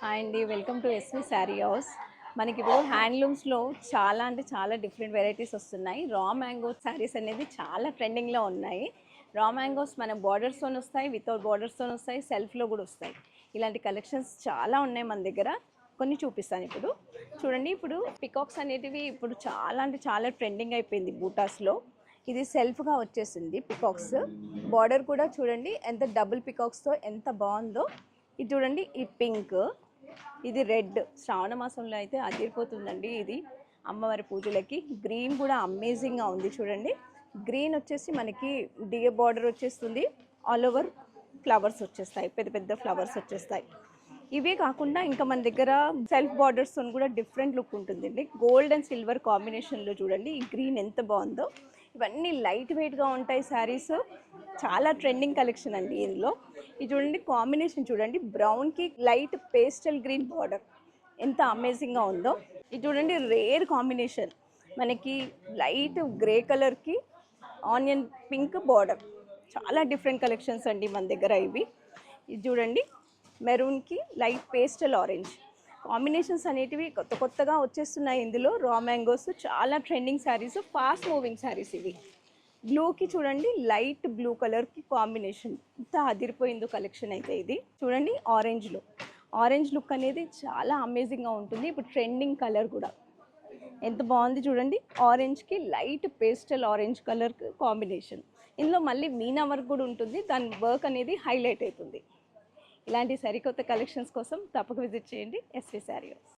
Hi అండి, welcome to SV sari house. మనకి ఇప్పుడు హ్యాండ్లూమ్స్లో చాలా అంటే చాలా డిఫరెంట్ వెరైటీస్ వస్తున్నాయి. రా మ్యాంగో శారీస్ అనేది చాలా ట్రెండింగ్లో ఉన్నాయి. రా మ్యాంగోస్ మన బార్డర్స్తో వస్తాయి, వితౌట్ బార్డర్స్తో వస్తాయి, సెల్ఫ్లో కూడా వస్తాయి. ఇలాంటి కలెక్షన్స్ చాలా ఉన్నాయి మన దగ్గర. కొన్ని చూపిస్తాను ఇప్పుడు. చూడండి, ఇప్పుడు పికాక్స్ అనేటివి ఇప్పుడు చాలా అంటే చాలా ట్రెండింగ్ అయిపోయింది బూటాస్లో. ఇది సెల్ఫ్గా వచ్చేసింది పికాక్స్. బార్డర్ కూడా చూడండి ఎంత డబుల్ పికాక్స్తో ఎంత బాగుందో. ఇది చూడండి, ఈ పింక్, ఇది రెడ్. శ్రావణ మాసంలో అయితే అదిరిపోతుందండి ఇది అమ్మవారి పూజలకి. గ్రీన్ కూడా అమేజింగ్గా ఉంది చూడండి. గ్రీన్ వచ్చేసి మనకి డిఏ బార్డర్ వచ్చేస్తుంది, ఆల్ ఓవర్ ఫ్లవర్స్ వచ్చేస్తాయి, పెద్ద పెద్ద ఫ్లవర్స్ వచ్చేస్తాయి. ఇవే కాకుండా ఇంకా మన దగ్గర సెల్ఫ్ బార్డర్స్తో కూడా డిఫరెంట్ లుక్ ఉంటుందండి. గోల్డ్ అండ్ సిల్వర్ కాంబినేషన్లో చూడండి ఈ గ్రీన్ ఎంత బాగుందో. ఇవన్నీ లైట్ వెయిట్గా ఉంటాయి శారీస్, చాలా ట్రెండింగ్ కలెక్షన్ అండి ఇందులో. ఇది చూడండి, కాంబినేషన్ చూడండి, బ్రౌన్కి లైట్ పేస్టల్ గ్రీన్ బార్డర్ ఎంత అమేజింగ్గా ఉందో. ఇది చూడండి, రేర్ కాంబినేషన్, మనకి లైట్ గ్రే కలర్కి ఆనియన్ పింక్ బార్డర్. చాలా డిఫరెంట్ కలెక్షన్స్ అండి మన దగ్గర ఇవి. ఇది చూడండి, మెరూన్కి లైట్ పేస్టల్ ఆరెంజ్ కాంబినేషన్స్ అనేటివి కొత్త కొత్తగా వచ్చేస్తున్నాయి ఇందులో. రా మ్యాంగోస్ చాలా trending saris, fast moving saris ఇవి. బ్లూకి చూడండి, లైట్ బ్లూ కలర్కి కాంబినేషన్ ఇంత అదిరిపోయిందో కలెక్షన్ అయితే. ఇది చూడండి, ఆరెంజ్లో ఆరెంజ్ లుక్ అనేది చాలా అమేజింగ్గా ఉంటుంది. ఇప్పుడు ట్రెండింగ్ కలర్ కూడా ఎంత బాగుంది చూడండి. ఆరెంజ్కి light pastel orange colour combination. ఇందులో మళ్ళీ మీనా వర్క్ కూడా ఉంటుంది, దాని వర్క్ అనేది హైలైట్ అవుతుంది. ఇలాంటి సరికొత్త కలెక్షన్స్ కోసం తప్పక విజిట్ చేయండి ఎస్వి శారీ హౌస్.